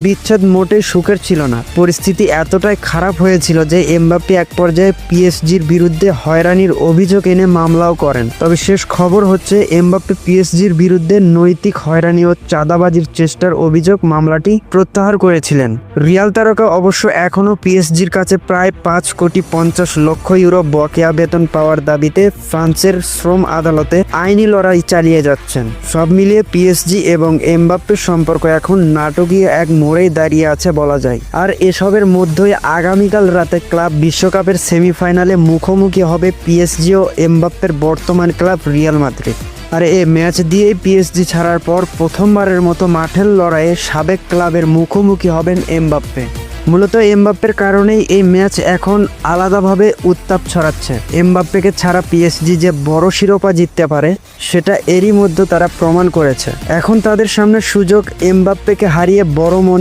বিচ্ছেদ মোটেই সুখের ছিল না। পরিস্থিতি এতটাই খারাপ হয়েছিল যে এমবাপ্পে এক পর্যায়ে পিএসজির বিরুদ্ধে হয়রানির অভিযোগ এনে মামলাও করেন। তবে শেষ খবর হচ্ছে এমবাপ্পে পিএসজির বিরুদ্ধে নৈতিক হয়রানি ও চাঁদাবাজির চেষ্টার অভিযোগ মামলাটি প্রত্যাহার করেছিলেন। রিয়াল তারকা অবশ্য এখনও পিএসজির কাছে প্রায় 5,50,00,000 ইউরো বকেয়া বেতন পাওয়ার দাবিতে ফ্রান্সের শ্রম আদালতে আইনি লড়াই চালিয়ে যাচ্ছেন। সব মিলিয়ে পিএসজি এবং এমবাপ্পের সম্পর্ক এখন নাটকীয় এক মোড়েই দাঁড়িয়ে আছে বলা যায়। আর এসবের মধ্যেই আগামীকাল রাতে ক্লাব বিশ্বকাপের সেমিফাইনালে মুখোমুখি হবে পিএসজি ও এমবাপ্পের বর্তমান ক্লাব রিয়াল মাদ্রিদ। আর এই ম্যাচ দিয়েই পিএসজি ছাড়ার পর প্রথমবারের মতো মাঠের লড়াইয়ে সাবেক ক্লাবের মুখোমুখি হবেন এমবাপ্পে। মূলত এমবাপ্পের কারণেই এই ম্যাচ এখন আলাদাভাবে উত্তাপ ছড়াচ্ছে। এমবাপ্পেকে ছাড়া পিএসজি যে বড় শিরোপা জিততে পারে সেটা এরই মধ্যে তারা প্রমাণ করেছে। এখন তাদের সামনে সুযোগ এমবাপ্পেকে হারিয়ে বড় মঞ্চে